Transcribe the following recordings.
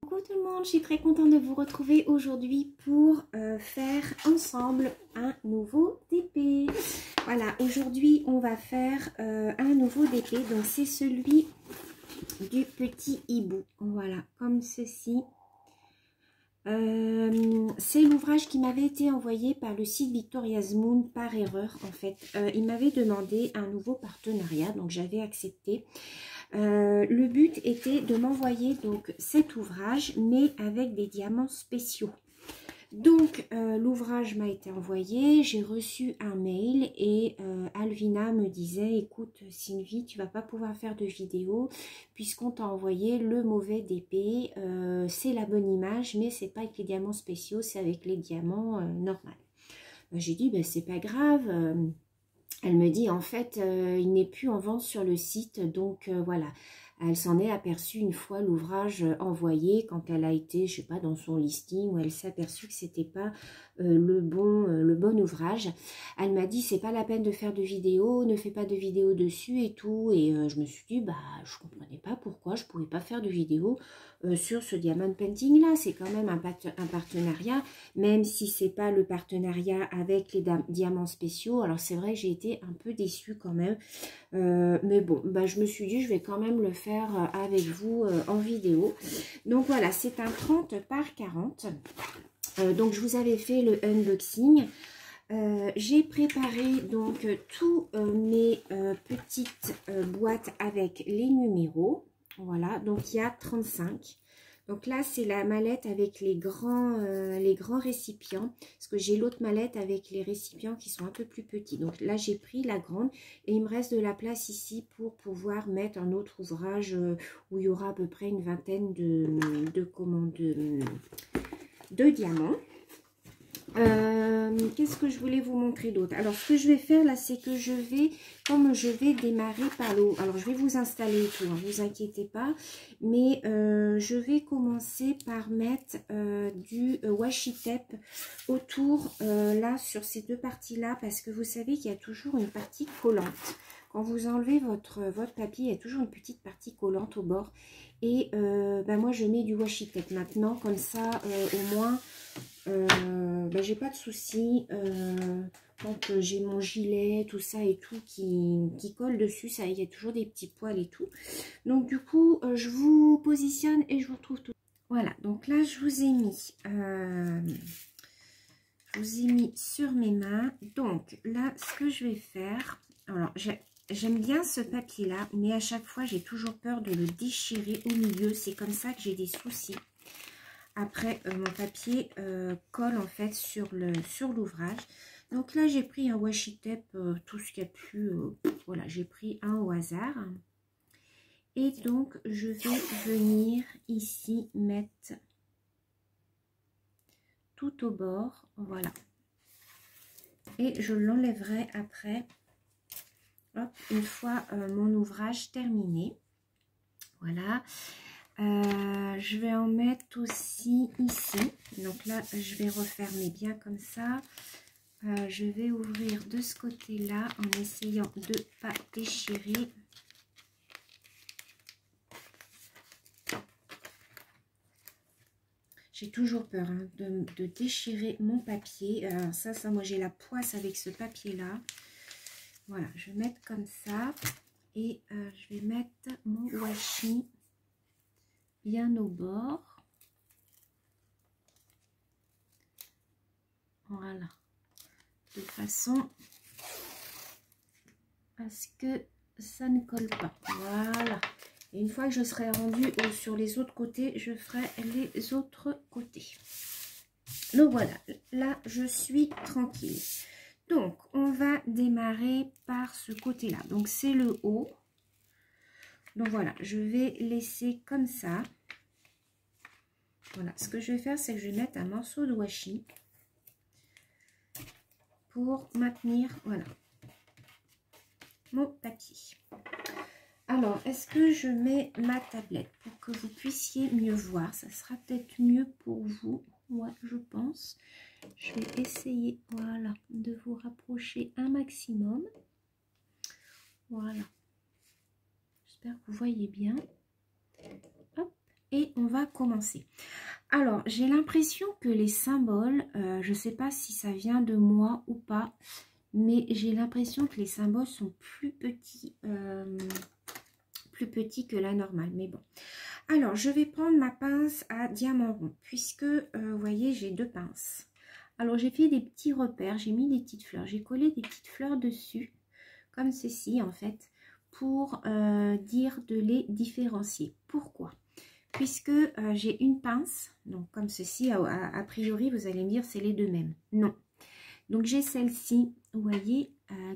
Coucou tout le monde, je suis très contente de vous retrouver aujourd'hui pour faire ensemble un nouveau DP. Voilà, aujourd'hui on va faire un nouveau DP, donc c'est celui du petit hibou. Voilà, comme ceci. C'est l'ouvrage qui m'avait été envoyé par le site Victoria's Moon par erreur en fait. Il m'avait demandé un nouveau partenariat, donc j'avais accepté. Le but était de m'envoyer donc cet ouvrage mais avec des diamants spéciaux. Donc l'ouvrage m'a été envoyé, j'ai reçu un mail et Alvina me disait: écoute Sylvie, tu vas pas pouvoir faire de vidéo puisqu'on t'a envoyé le mauvais DP, c'est la bonne image mais c'est pas avec les diamants spéciaux, c'est avec les diamants normaux. J'ai dit ben, c'est pas grave. Elle me dit en fait il n'est plus en vente sur le site, donc voilà. Elle s'en est aperçue une fois l'ouvrage envoyé, quand elle a été, je sais pas, dans son listing, où elle s'est aperçue que c'était pas le bon ouvrage. Elle m'a dit c'est pas la peine de faire de vidéo, ne fais pas de vidéo dessus et tout. Et je me suis dit bah je comprenais pas pourquoi je pouvais pas faire de vidéo sur ce diamond painting là. C'est quand même un partenariat, même si c'est pas le partenariat avec les diamants spéciaux. Alors c'est vrai que j'ai été un peu déçue quand même. Mais bon, bah, je me suis dit je vais quand même le faire avec vous en vidéo. Donc voilà, c'est un 30 par 40. Donc je vous avais fait le unboxing. J'ai préparé donc tous mes petites boîtes avec les numéros. Voilà, donc il y a 35. Donc là, c'est la mallette avec les grands récipients. Parce que j'ai l'autre mallette avec les récipients qui sont un peu plus petits. Donc là, j'ai pris la grande. Et il me reste de la place ici pour pouvoir mettre un autre ouvrage où il y aura à peu près une vingtaine de diamants. Qu'est-ce que je voulais vous montrer d'autre? Alors ce que je vais faire là, c'est que comme je vais démarrer par le haut, alors je vais vous installer tout, ne vous inquiétez pas, mais je vais commencer par mettre du washi tape autour là sur ces deux parties là, parce que vous savez qu'il y a toujours une partie collante. Quand vous enlevez votre papier, il y a toujours une petite partie collante au bord. Et ben moi je mets du washi tape maintenant, comme ça au moins ben, j'ai pas de soucis quand j'ai mon gilet, tout ça et tout qui colle dessus, ça, il y a toujours des petits poils et tout. Donc du coup je vous positionne et je vous retrouve tout. Voilà, donc là je vous ai mis sur mes mains. Donc là ce que je vais faire, alors j'aime bien ce papier là, mais à chaque fois j'ai toujours peur de le déchirer au milieu, c'est comme ça que j'ai des soucis. Après, mon papier colle en fait sur l'ouvrage. Donc là, j'ai pris un washi tape, tout ce qu'il y a plus. Voilà, j'ai pris un au hasard. Et donc, je vais venir ici mettre tout au bord. Voilà. Et je l'enlèverai après. Hop, une fois mon ouvrage terminé. Voilà. Je vais en mettre aussi ici. Donc là, je vais refermer bien comme ça. Je vais ouvrir de ce côté-là en essayant de ne pas déchirer. J'ai toujours peur hein, de déchirer mon papier. Ça, moi j'ai la poisse avec ce papier-là. Voilà, je vais mettre comme ça. Et je vais mettre mon washi bien au bord. Voilà. De façon à ce que ça ne colle pas. Voilà. Et une fois que je serai rendue sur les autres côtés, je ferai les autres côtés. Donc voilà, là je suis tranquille. Donc on va démarrer par ce côté-là. Donc c'est le haut. Donc voilà, je vais laisser comme ça. Voilà, ce que je vais faire, c'est que je vais mettre un morceau de washi pour maintenir, voilà, mon papier. Alors, est-ce que je mets ma tablette pour que vous puissiez mieux voir? Ça sera peut-être mieux pour vous. Ouais, je pense. Je vais essayer, voilà, de vous rapprocher un maximum. Voilà. J'espère que vous voyez bien. Hop, et on va commencer. Alors, j'ai l'impression que les symboles, je ne sais pas si ça vient de moi ou pas, mais j'ai l'impression que les symboles sont plus petits que la normale, mais bon. Alors, je vais prendre ma pince à diamant rond, puisque, vous voyez, j'ai 2 pinces. Alors, j'ai fait des petits repères, j'ai mis des petites fleurs, j'ai collé des petites fleurs dessus, comme ceci, en fait, pour dire de les différencier. Pourquoi? Puisque j'ai une pince, donc comme ceci, a priori, vous allez me dire, c'est les deux mêmes. Non. Donc, j'ai celle-ci, vous voyez,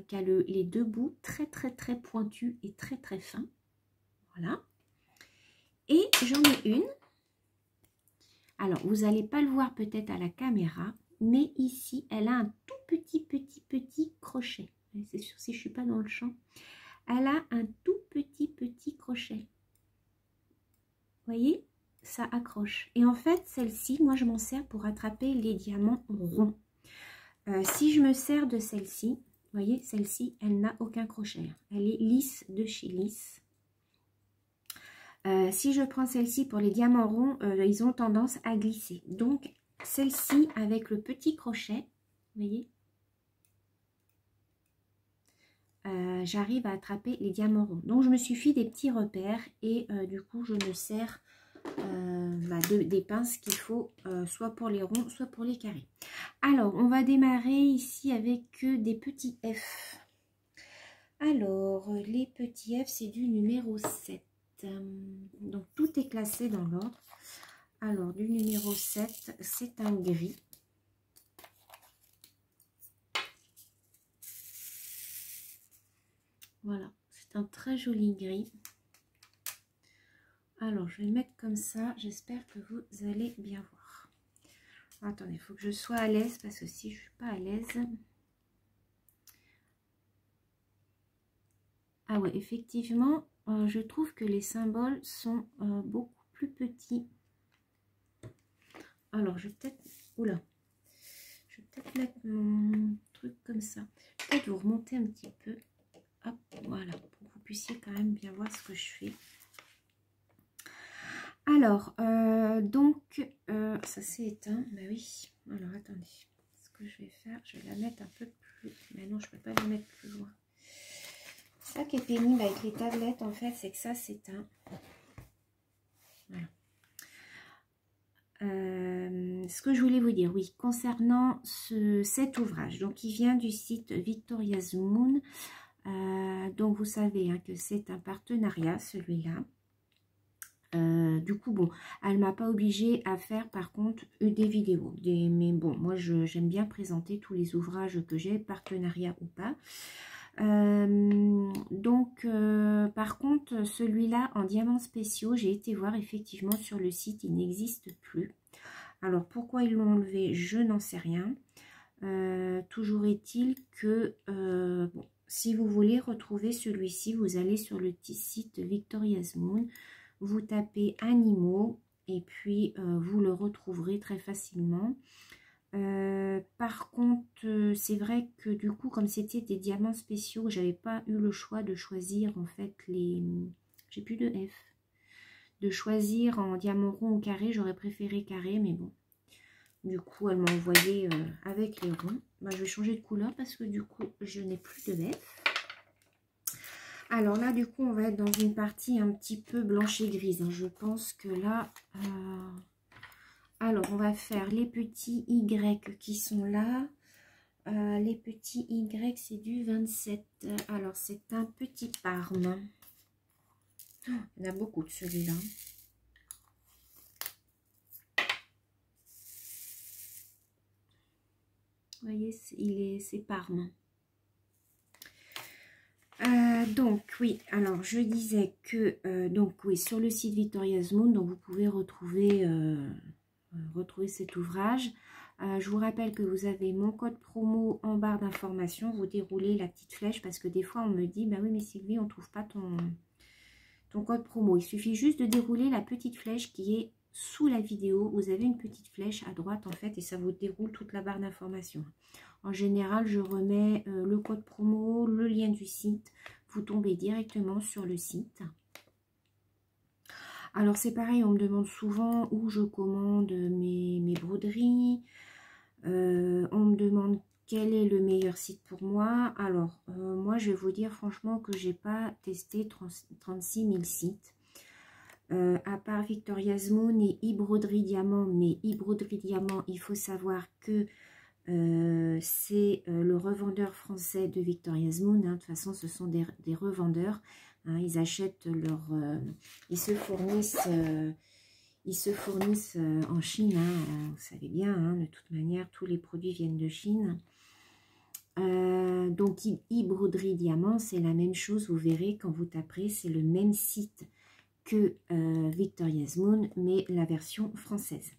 qui a les 2 bouts très, très pointus et très fins. Voilà. Et j'en ai une. Alors, vous n'allez pas le voir peut-être à la caméra, mais ici, elle a un tout petit crochet. C'est sûr, si je ne suis pas dans le champ. Elle a un tout petit crochet. Vous voyez, ça accroche. Et en fait, celle-ci, moi, je m'en sers pour attraper les diamants ronds. Si je me sers de celle-ci, vous voyez, celle-ci, elle n'a aucun crochet. Elle est lisse de chez Lisse. Si je prends celle-ci pour les diamants ronds, ils ont tendance à glisser. Donc, celle-ci avec le petit crochet, vous voyez, j'arrive à attraper les diamants ronds. Donc, je me suis fait des petits repères et du coup, je me sers des pinces qu'il faut soit pour les ronds, soit pour les carrés. Alors, on va démarrer ici avec des petits F. Alors, les petits F, c'est du numéro 7. Donc, tout est classé dans l'ordre. Alors, du numéro 7, c'est un gris. Voilà, c'est un très joli gris. Alors, je vais le mettre comme ça. J'espère que vous allez bien voir. Attendez, il faut que je sois à l'aise parce que si je ne suis pas à l'aise... Ah ouais, effectivement, je trouve que les symboles sont beaucoup plus petits. Alors, je vais peut-être... Oula. Je vais peut-être mettre mon truc comme ça. Je vais peut-être vous remonter un petit peu. Hop, voilà, pour que vous puissiez quand même bien voir ce que je fais. Alors, ça s'est éteint. Bah oui. Alors, attendez. Ce que je vais faire, je vais la mettre un peu plus... Mais non, je ne peux pas la mettre plus loin. Ça qui est pénible avec les tablettes, en fait, c'est que ça s'éteint. Voilà. Ce que je voulais vous dire, oui, concernant cet ouvrage, donc il vient du site Victoria's Moon, donc vous savez hein, que c'est un partenariat celui-là. Du coup, bon, elle m'a pas obligée à faire par contre des vidéos, mais bon, moi j'aime bien présenter tous les ouvrages que j'ai, partenariat ou pas. Par contre, celui-là en diamants spéciaux, j'ai été voir effectivement sur le site, il n'existe plus. Alors, pourquoi ils l'ont enlevé, je n'en sais rien. Toujours est-il que, bon, si vous voulez retrouver celui-ci, vous allez sur le petit site Victoria's Moon, vous tapez animaux et puis vous le retrouverez très facilement. Par contre, c'est vrai que du coup, comme c'était des diamants spéciaux, j'avais pas eu le choix de choisir en fait les... J'ai plus de F. De choisir en diamant rond ou carré, j'aurais préféré carré, mais bon. Du coup, elle m'a envoyé avec les ronds. Bah, je vais changer de couleur parce que du coup, je n'ai plus de F. Alors là, du coup, on va être dans une partie un petit peu blanche et grise. Hein. Je pense que là... Alors, on va faire les petits Y qui sont là. Les petits Y, c'est du 27. Alors, c'est un petit Parme. Oh, il y en a beaucoup de celui-là. Vous voyez, c'est Parme. Donc, oui, alors je disais que, donc oui, sur le site Victoria's Moon, donc vous pouvez retrouver cet ouvrage. Je vous rappelle que vous avez mon code promo en barre d'information. Vous déroulez la petite flèche parce que des fois on me dit, bah oui mais Sylvie, on ne trouve pas ton code promo. Il suffit juste de dérouler la petite flèche qui est sous la vidéo. Vous avez une petite flèche à droite en fait et ça vous déroule toute la barre d'information. En général, je remets le code promo, le lien du site. Vous tombez directement sur le site. Alors c'est pareil, on me demande souvent où je commande mes broderies. On me demande quel est le meilleur site pour moi. Alors moi je vais vous dire franchement que j'ai pas testé 36 000 sites. À part Victoria's Moon et e-broderie diamant, mais e-broderie diamant, il faut savoir que c'est le revendeur français de Victoria's Moon. Hein. De toute façon, ce sont des revendeurs. Hein. Ils achètent ils se fournissent en Chine. Hein. Vous savez bien, hein, de toute manière, tous les produits viennent de Chine. Donc, e-broderie diamant, c'est la même chose. Vous verrez quand vous taperez, c'est le même site que Victoria's Moon, mais la version française.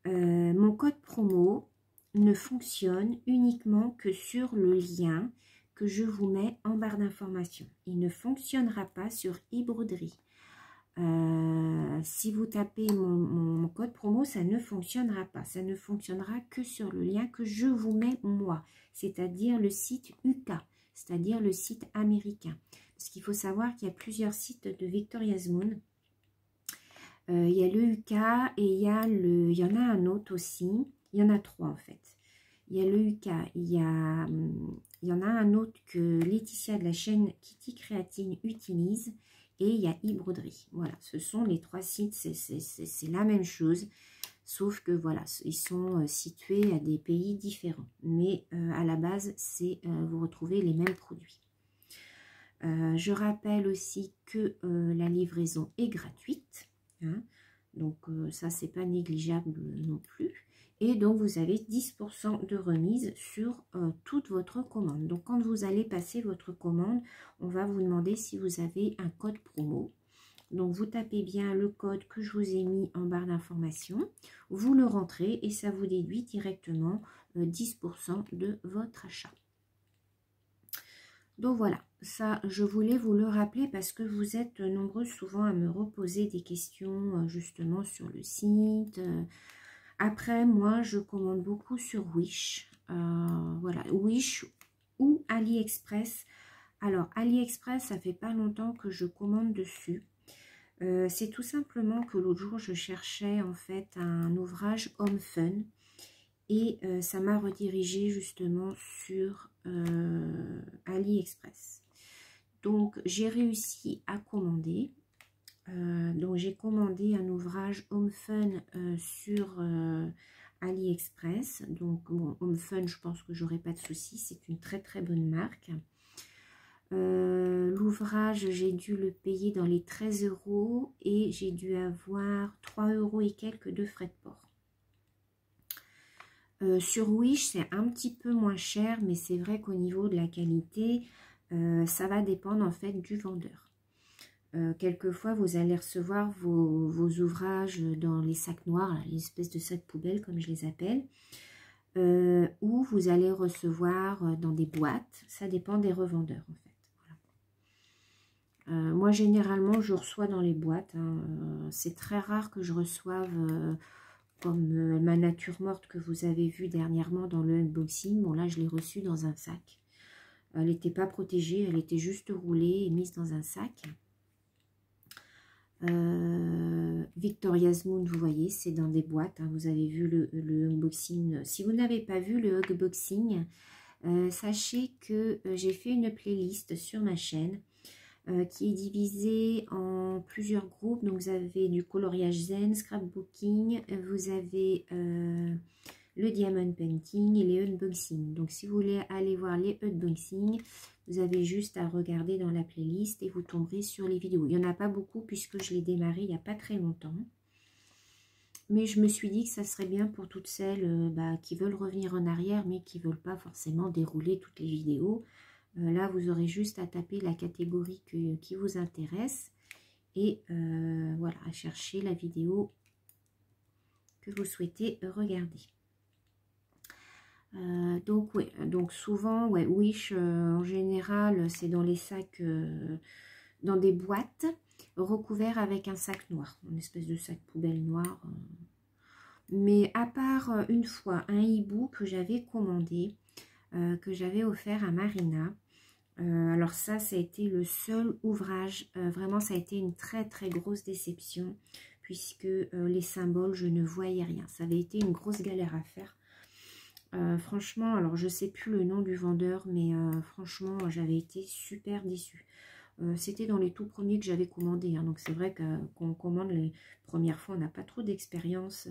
Mon code promo ne fonctionne uniquement que sur le lien que je vous mets en barre d'information. Il ne fonctionnera pas sur e-broderie. Si vous tapez mon code promo, ça ne fonctionnera pas. Ça ne fonctionnera que sur le lien que je vous mets moi, c'est-à-dire le site UK, c'est-à-dire le site américain. Parce qu'il faut savoir qu'il y a plusieurs sites de Victoria's Moon. Il y a le UK et il y en a un autre aussi. Il y en a 3 en fait. Il y a le UK, il y en a un autre que Laetitia de la chaîne Kitty Créatine utilise. Et il y a e-broderie. Voilà, ce sont les 3 sites, c'est la même chose. Sauf que voilà, ils sont situés à des pays différents. Mais à la base, vous retrouvez les mêmes produits. Je rappelle aussi que la livraison est gratuite. Hein, donc ça, c'est pas négligeable non plus. Et donc, vous avez 10% de remise sur toute votre commande. Donc, quand vous allez passer votre commande, on va vous demander si vous avez un code promo. Donc, vous tapez bien le code que je vous ai mis en barre d'information. Vous le rentrez et ça vous déduit directement 10% de votre achat. Donc, voilà. Ça, je voulais vous le rappeler parce que vous êtes nombreux souvent à me reposer des questions justement sur le site. Après, moi, je commande beaucoup sur Wish. Voilà, Wish ou AliExpress. Alors, AliExpress, ça fait pas longtemps que je commande dessus. C'est tout simplement que l'autre jour, je cherchais en fait un ouvrage Home Fun. Et ça m'a redirigé justement sur AliExpress. Donc, j'ai réussi à commander. Donc j'ai commandé un ouvrage Home Fun sur AliExpress. Donc bon, Home Fun, je pense que j'aurai pas de soucis, c'est une très très bonne marque. L'ouvrage, j'ai dû le payer dans les 13 € et j'ai dû avoir 3 € et quelques de frais de port. Sur Wish, c'est un petit peu moins cher, mais c'est vrai qu'au niveau de la qualité, ça va dépendre en fait du vendeur. Quelquefois, vous allez recevoir vos ouvrages dans les sacs noirs, les espèces de sacs poubelles comme je les appelle, ou vous allez recevoir dans des boîtes. Ça dépend des revendeurs en fait. Voilà. Moi, généralement, je reçois dans les boîtes. Hein. C'est très rare que je reçoive comme ma nature morte que vous avez vue dernièrement dans le unboxing. Bon, là, je l'ai reçue dans un sac. Elle n'était pas protégée, elle était juste roulée et mise dans un sac. Victoria's Moon, vous voyez, c'est dans des boîtes. Hein, vous avez vu le unboxing. Si vous n'avez pas vu le unboxing, sachez que j'ai fait une playlist sur ma chaîne qui est divisée en plusieurs groupes. Donc, vous avez du coloriage zen, scrapbooking, vous avez le diamond painting et les unboxings. Donc, si vous voulez aller voir les unboxings, vous avez juste à regarder dans la playlist et vous tomberez sur les vidéos. Il n'y en a pas beaucoup puisque je l'ai démarré il n'y a pas très longtemps. Mais je me suis dit que ça serait bien pour toutes celles qui veulent revenir en arrière mais qui ne veulent pas forcément dérouler toutes les vidéos. Là, vous aurez juste à taper la catégorie qui vous intéresse et voilà, à chercher la vidéo que vous souhaitez regarder. Donc, ouais, donc souvent, ouais, Wish, en général, c'est dans les sacs, dans des boîtes, recouverts avec un sac noir, une espèce de sac poubelle noir. Mais à part une fois, un hibou que j'avais commandé, que j'avais offert à Marina, Alors ça a été le seul ouvrage, vraiment ça a été une très très grosse déception, puisque les symboles, je ne voyais rien. Ça avait été une grosse galère à faire. Franchement, alors je sais plus le nom du vendeur, mais franchement, j'avais été super déçue. C'était dans les tout premiers que j'avais commandé, hein, donc c'est vrai qu'on commande les premières fois, on n'a pas trop d'expérience.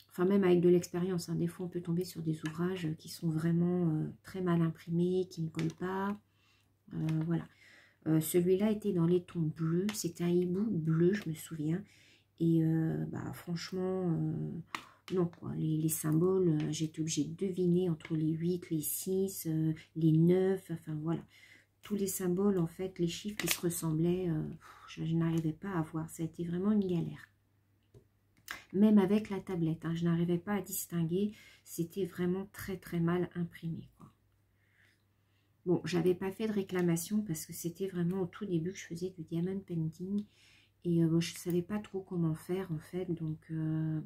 Enfin, même avec de l'expérience, hein, des fois on peut tomber sur des ouvrages qui sont vraiment très mal imprimés, qui ne collent pas. Voilà. Celui-là était dans les tons bleus, c'était un hibou bleu, je me souviens. Et bah, franchement, non, quoi. Les symboles, j'étais obligée de deviner entre les 8, les 6, les 9, enfin voilà. Tous les symboles, en fait, les chiffres qui se ressemblaient, je n'arrivais pas à voir. Ça a été vraiment une galère. Même avec la tablette, hein, je n'arrivais pas à distinguer. C'était vraiment très très mal imprimé, quoi. Bon, j'avais pas fait de réclamation parce que c'était vraiment au tout début que je faisais du diamond painting. Et bon, je ne savais pas trop comment faire, en fait. Donc, bon,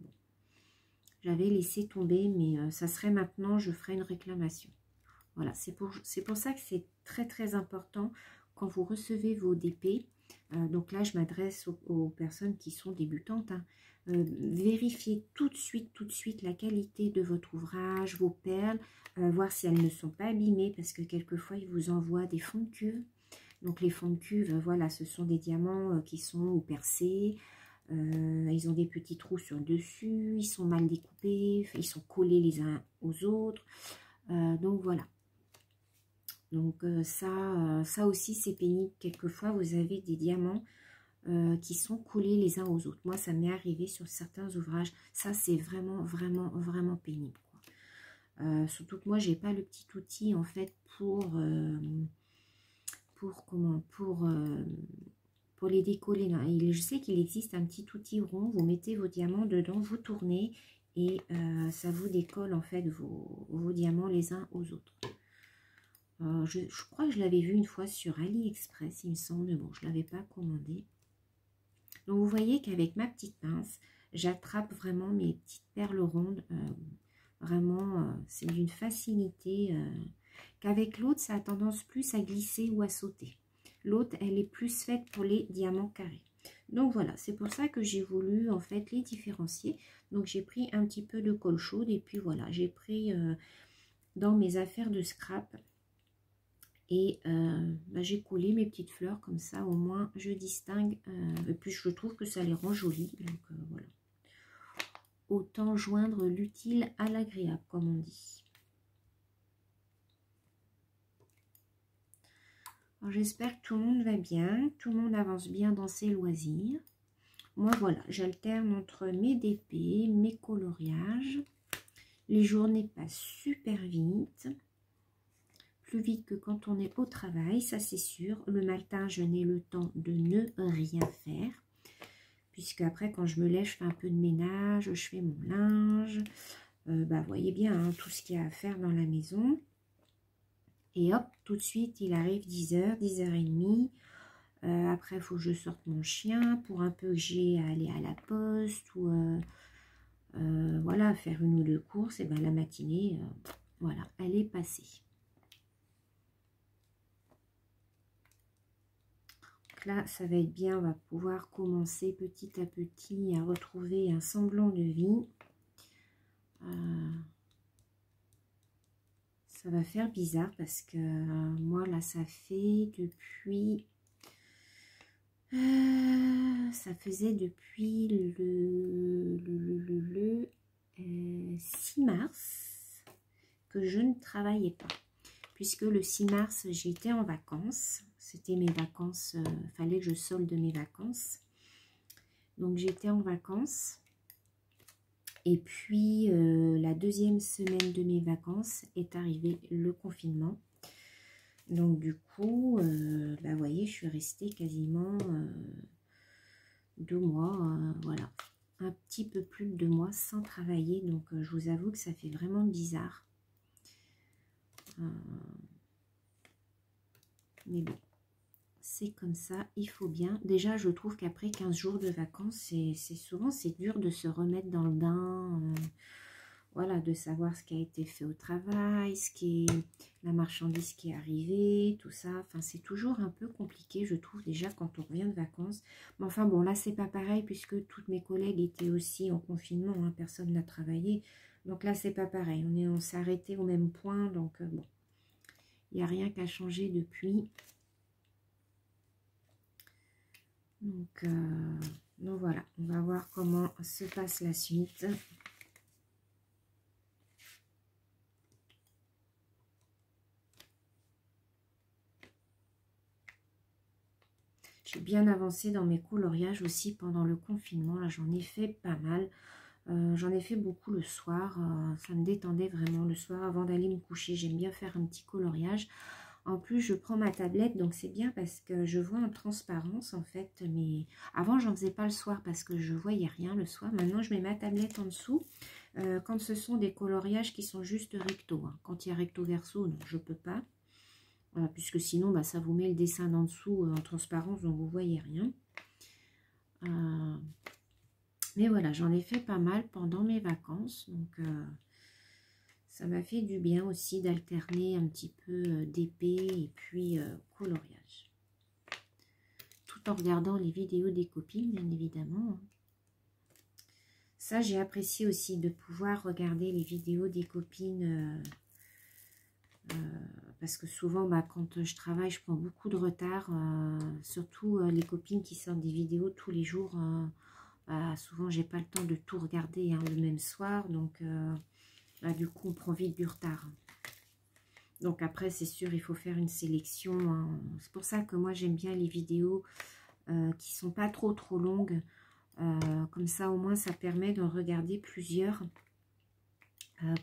j'avais laissé tomber. Mais ça serait maintenant, je ferai une réclamation. Voilà, c'est pour ça que c'est très très important quand vous recevez vos DP. Donc là, je m'adresse aux personnes qui sont débutantes. Hein. Vérifiez tout de suite la qualité de votre ouvrage, vos perles, voir si elles ne sont pas abîmées parce que quelquefois, ils vous envoient des fonds de cuve. Donc les fonds de cuve, voilà, ce sont des diamants qui sont percés. Ils ont des petits trous sur le dessus, ils sont mal découpés, ils sont collés les uns aux autres. Donc voilà. Donc ça aussi c'est pénible. Quelquefois vous avez des diamants qui sont collés les uns aux autres. Moi ça m'est arrivé sur certains ouvrages. Ça c'est vraiment pénible, quoi. Surtout que moi j'ai pas le petit outil en fait pour les décoller. Là. Et je sais qu'il existe un petit outil rond. Vous mettez vos diamants dedans, vous tournez et ça vous décolle en fait vos diamants les uns aux autres. Je crois que je l'avais vu une fois sur AliExpress, il me semble, mais bon, je ne l'avais pas commandé. Donc, vous voyez qu'avec ma petite pince, j'attrape vraiment mes petites perles rondes. Vraiment, c'est d'une facilité qu'avec l'autre, ça a tendance plus à glisser ou à sauter. L'autre, elle est plus faite pour les diamants carrés. Donc, voilà, c'est pour ça que j'ai voulu, en fait, les différencier. Donc, j'ai pris un petit peu de colle chaude et puis, voilà, j'ai pris dans mes affaires de scrap. Et bah, j'ai collé mes petites fleurs comme ça, au moins je distingue. Et puis je trouve que ça les rend jolies. Donc voilà. Autant joindre l'utile à l'agréable, comme on dit. J'espère que tout le monde va bien. Tout le monde avance bien dans ses loisirs. Moi voilà, j'alterne entre mes DP, mes coloriages. Les journées passent super vite. Plus vite que quand on est au travail, ça c'est sûr. Le matin, je n'ai le temps de ne rien faire. Puisque après, quand je me lève, je fais un peu de ménage, je fais mon linge. Bah, vous voyez bien, hein, tout ce qu'il y a à faire dans la maison. Et hop, tout de suite, il arrive 10h, 10h30. Après, il faut que je sorte mon chien pour un peu que j'ai à aller à la poste ou voilà, faire une ou deux courses. Et ben la matinée, voilà, elle est passée. Là, ça va être bien, on va pouvoir commencer petit à petit à retrouver un semblant de vie. Ça va faire bizarre parce que moi, là, ça fait depuis... ça faisait depuis le 6 mars que je ne travaillais pas. Puisque le 6 mars, j'étais en vacances. C'était mes vacances, fallait que je solde mes vacances. Donc, j'étais en vacances. Et puis, la deuxième semaine de mes vacances est arrivé le confinement. Donc, du coup, bah, vous voyez, je suis restée quasiment 2 mois, voilà. Un petit peu plus de 2 mois sans travailler. Donc, je vous avoue que ça fait vraiment bizarre. Mais bon, c'est comme ça, il faut bien. Déjà, je trouve qu'après 15 jours de vacances, c'est souvent, c'est dur de se remettre dans le bain. voilà, de savoir ce qui a été fait au travail, ce qui est la marchandise qui est arrivée, tout ça. Enfin, c'est toujours un peu compliqué, je trouve, déjà quand on revient de vacances. Mais enfin, bon, là, c'est pas pareil puisque toutes mes collègues étaient aussi en confinement, hein, personne n'a travaillé. Donc là, c'est pas pareil. On s'est arrêté au même point, donc bon, il n'y a rien qu'à changer depuis. Donc voilà, on va voir comment se passe la suite. J'ai bien avancé dans mes coloriages aussi pendant le confinement. Là, j'en ai fait pas mal. J'en ai fait beaucoup le soir. Ça me détendait vraiment le soir avant d'aller me coucher. J'aime bien faire un petit coloriage. En plus, je prends ma tablette, donc c'est bien parce que je vois en transparence en fait. Mais avant, j'en faisais pas le soir parce que je voyais rien le soir. Maintenant, je mets ma tablette en dessous. Quand ce sont des coloriages qui sont juste recto, hein. Quand il y a recto verso, non, je peux pas. Puisque sinon, bah, ça vous met le dessin d'en dessous en transparence, donc vous voyez rien. Mais voilà, j'en ai fait pas mal pendant mes vacances. Donc, ça m'a fait du bien aussi d'alterner un petit peu d'épée et puis coloriage. Tout en regardant les vidéos des copines, bien évidemment. Ça, j'ai apprécié aussi de pouvoir regarder les vidéos des copines. Parce que souvent, bah, quand je travaille, je prends beaucoup de retard. Surtout les copines qui sortent des vidéos tous les jours. Bah, souvent, j'ai pas le temps de tout regarder hein, le même soir. Donc, bah, du coup, on prend vite du retard. Donc après, c'est sûr, il faut faire une sélection. Hein. C'est pour ça que moi, j'aime bien les vidéos qui sont pas trop longues. Comme ça, au moins, ça permet d'en regarder plusieurs.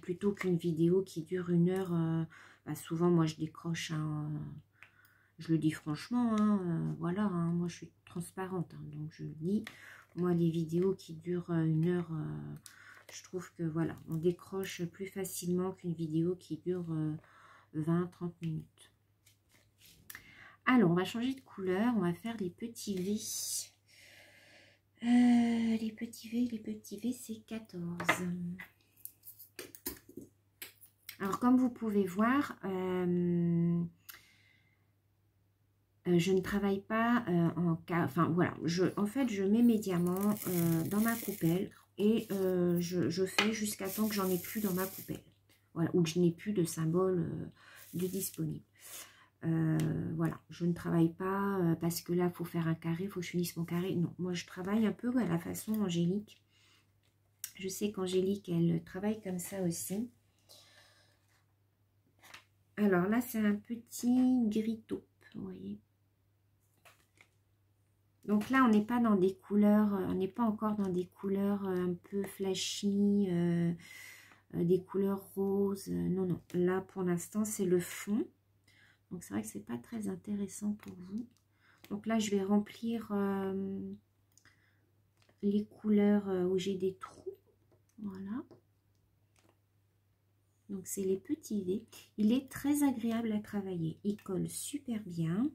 Plutôt qu'une vidéo qui dure 1 heure. Bah, souvent, moi, je décroche. Hein, je le dis franchement. Hein, voilà, hein, moi, je suis transparente. Hein, donc, je le dis. Moi, les vidéos qui durent 1 heure, je trouve que, voilà, on décroche plus facilement qu'une vidéo qui dure 20-30 minutes. Alors, on va changer de couleur. On va faire les petits V. Les petits V, c'est 14. Alors, comme vous pouvez voir, je ne travaille pas en cas... Enfin, voilà. En fait, je mets mes diamants dans ma coupelle et je fais jusqu'à temps que j'en ai plus dans ma coupelle. Voilà, ou que je n'ai plus de symbole de disponible. Voilà, je ne travaille pas parce que là, il faut faire un carré, il faut que je finisse mon carré. Non, moi, je travaille un peu à la façon Angélique. Je sais qu'Angélique, elle travaille comme ça aussi. Alors là, c'est un petit gris taupe, vous voyez. Donc là, on n'est pas dans des couleurs, on n'est pas encore dans des couleurs un peu flashy, des couleurs roses. Non, non. Là, pour l'instant, c'est le fond. Donc, c'est vrai que c'est pas très intéressant pour vous. Donc là, je vais remplir les couleurs où j'ai des trous. Voilà. Donc, c'est les petits V. Il est très agréable à travailler. Il colle super bien.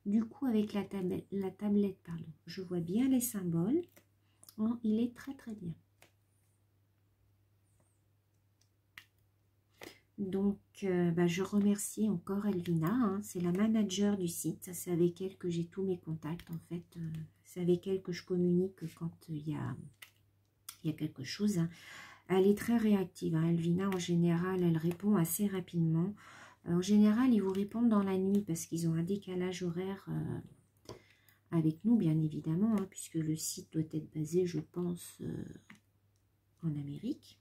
Du coup, avec la tablette, pardon, je vois bien les symboles. Oh, il est très, très bien. Donc, bah, je remercie encore Elvina. Hein, c'est la manager du site. C'est avec elle que j'ai tous mes contacts. En fait, c'est avec elle que je communique quand il y a quelque chose. Hein. Elle est très réactive. Hein. Elvina, en général, elle répond assez rapidement. En général, ils vous répondent dans la nuit parce qu'ils ont un décalage horaire avec nous, bien évidemment, hein, puisque le site doit être basé, je pense, en Amérique.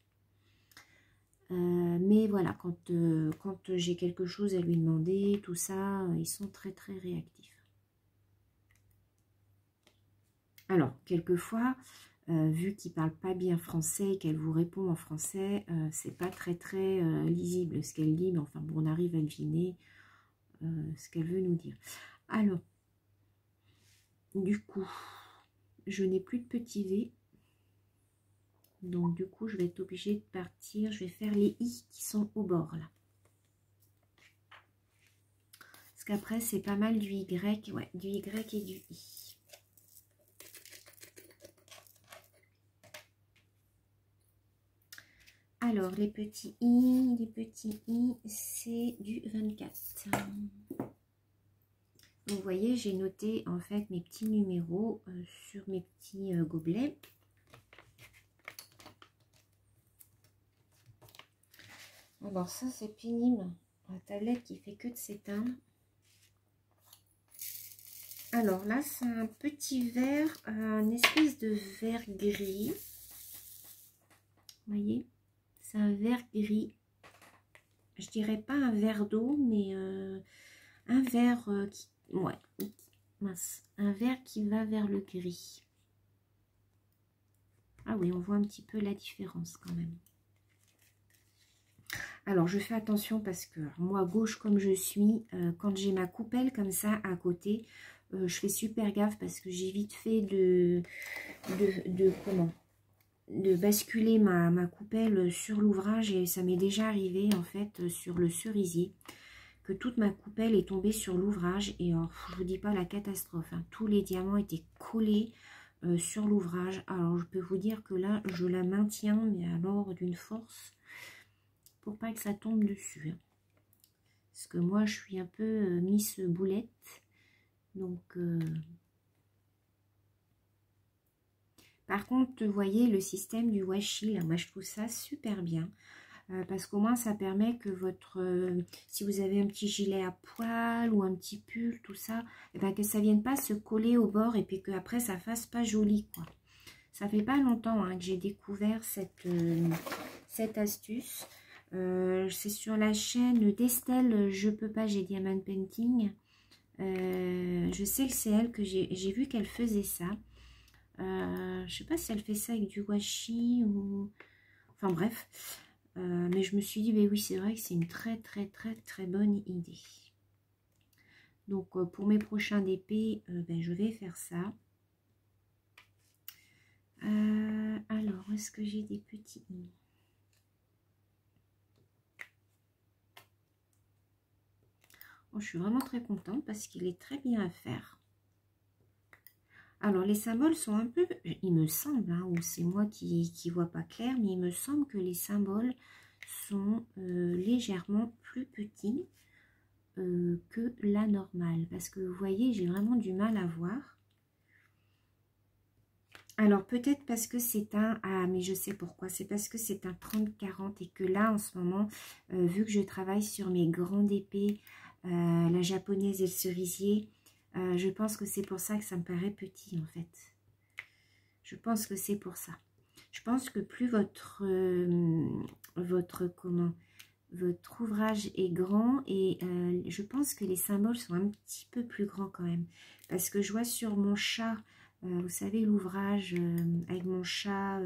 Mais voilà, quand j'ai quelque chose à lui demander, tout ça, ils sont très très réactifs. Alors, quelquefois, vu qu'ils ne parlent pas bien français et qu'elle vous répond en français, c'est pas très très lisible ce qu'elle dit, mais enfin bon, on arrive à deviner ce qu'elle veut nous dire. Alors, du coup, je n'ai plus de petits V. Donc, du coup, je vais être obligée de partir. Je vais faire les I qui sont au bord, là. Parce qu'après, c'est pas mal du Y. Ouais, du Y et du I. Alors, les petits i, c'est du 24. Vous voyez, j'ai noté en fait mes petits numéros sur mes petits gobelets. Alors ça, c'est pénible. La tablette qui fait que de s'éteindre. Alors là, c'est un petit verre, une espèce de verre gris. Vous voyez, c'est un verre gris. Je dirais pas un verre d'eau, mais un verre qui... Ouais, mince. Un verre qui va vers le gris. Ah oui, on voit un petit peu la différence quand même. Alors, je fais attention parce que moi, gauche comme je suis, quand j'ai ma coupelle comme ça à côté, je fais super gaffe parce que j'ai vite fait de basculer ma coupelle sur l'ouvrage et ça m'est déjà arrivé en fait sur le cerisier que toute ma coupelle est tombée sur l'ouvrage et je vous dis pas la catastrophe, hein. Tous les diamants étaient collés sur l'ouvrage. Alors, je peux vous dire que là, je la maintiens, mais alors d'une force pour pas que ça tombe dessus, hein. Parce que moi, je suis un peu Miss Boulette. Donc, par contre, vous voyez, le système du washi, là, moi, je trouve ça super bien. Parce qu'au moins, ça permet que si vous avez un petit gilet à poil ou un petit pull, tout ça, et ben, que ça ne vienne pas se coller au bord et puis qu'après, ça fasse pas joli, quoi. Ça fait pas longtemps hein, que j'ai découvert cette astuce. C'est sur la chaîne d'Estelle Je peux pas, j'ai Diamond Painting. Je sais que c'est elle que j'ai vu qu'elle faisait ça. Je sais pas si elle fait ça avec du washi ou... Enfin bref. Mais je me suis dit, mais oui, c'est vrai que c'est une très bonne idée. Donc pour mes prochains DP, ben, je vais faire ça. Alors, est-ce que j'ai des petits i? Oh, je suis vraiment très contente parce qu'il est très bien à faire. Alors, les symboles sont un peu, il me semble, hein, ou c'est moi qui vois pas clair, mais il me semble que les symboles sont légèrement plus petits que la normale. Parce que vous voyez, j'ai vraiment du mal à voir. Alors, peut-être parce que c'est un... Ah, mais je sais pourquoi. C'est parce que c'est un 30-40 et que là, en ce moment, vu que je travaille sur mes grandes épées, la japonaise et le cerisier, je pense que c'est pour ça que ça me paraît petit, en fait. Je pense que c'est pour ça. Je pense que plus votre ouvrage est grand et je pense que les symboles sont un petit peu plus grands quand même. Parce que je vois sur mon chat... vous savez, l'ouvrage avec mon chat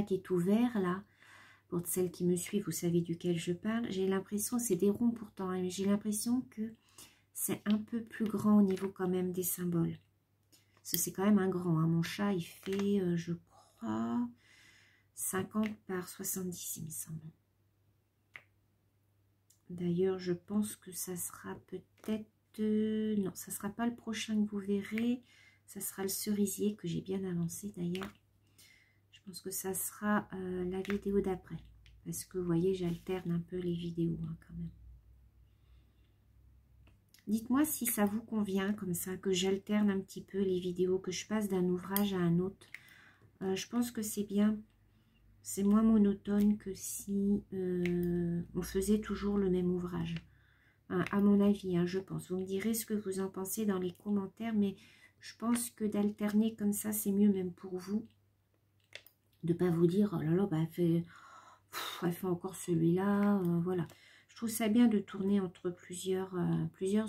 qui est ouvert là, pour celles qui me suivent, vous savez duquel je parle, j'ai l'impression, c'est des ronds pourtant, hein, mais j'ai l'impression que c'est un peu plus grand au niveau quand même des symboles. Parce que c'est quand même un grand, hein. Mon chat, il fait, je crois, 50 par 70, il me semble. D'ailleurs, je pense que ça sera peut-être... non, ça ne sera pas le prochain que vous verrez. Ça sera le cerisier que j'ai bien avancé d'ailleurs. Je pense que ça sera la vidéo d'après. Parce que vous voyez, j'alterne un peu les vidéos hein, quand même. Dites-moi si ça vous convient comme ça, que j'alterne un petit peu les vidéos, que je passe d'un ouvrage à un autre. Je pense que c'est bien. C'est moins monotone que si on faisait toujours le même ouvrage. À mon avis, hein, je pense. Vous me direz ce que vous en pensez dans les commentaires, mais je pense que d'alterner comme ça, c'est mieux même pour vous. De ne pas vous dire, oh là là, bah, elle fait encore celui-là. Voilà. Je trouve ça bien de tourner entre plusieurs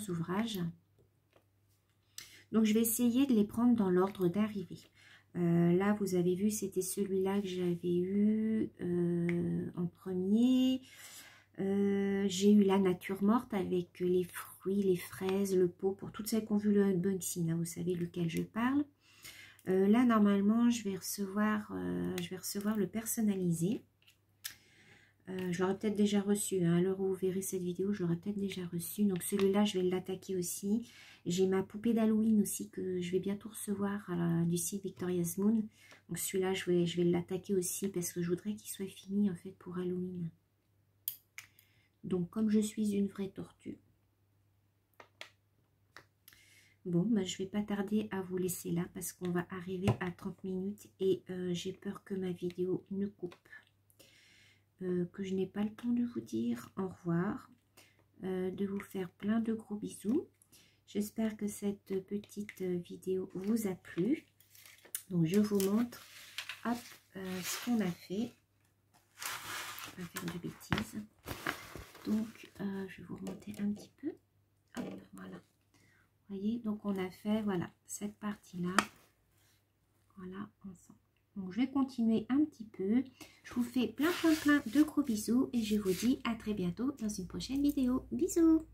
ouvrages. Donc, je vais essayer de les prendre dans l'ordre d'arrivée. Là, vous avez vu, c'était celui-là que j'avais eu en premier. J'ai eu la nature morte avec les fruits, les fraises, le pot, pour toutes celles qui ont vu le unboxing, hein, vous savez lequel je parle. Là, normalement, je vais recevoir le personnalisé. Je l'aurais peut-être déjà reçu, hein. À l'heure où vous verrez cette vidéo, je l'aurais peut-être déjà reçu. Donc celui-là, je vais l'attaquer aussi. J'ai ma poupée d'Halloween aussi que je vais bientôt recevoir du site Victoria's Moon. Donc celui-là, je vais l'attaquer aussi parce que je voudrais qu'il soit fini en fait pour Halloween. Donc comme je suis une vraie tortue. Bon, bah, je vais pas tarder à vous laisser là parce qu'on va arriver à 30 minutes et j'ai peur que ma vidéo ne coupe. Que je n'ai pas le temps de vous dire au revoir, de vous faire plein de gros bisous. J'espère que cette petite vidéo vous a plu. Donc je vous montre hop, ce qu'on a fait. On va faire de bêtises. Donc je vais vous remonter un petit peu. Hop, voilà. Vous voyez, donc on a fait voilà cette partie là. Voilà, ensemble. Donc je vais continuer un petit peu. Je vous fais plein de gros bisous et je vous dis à très bientôt dans une prochaine vidéo. Bisous!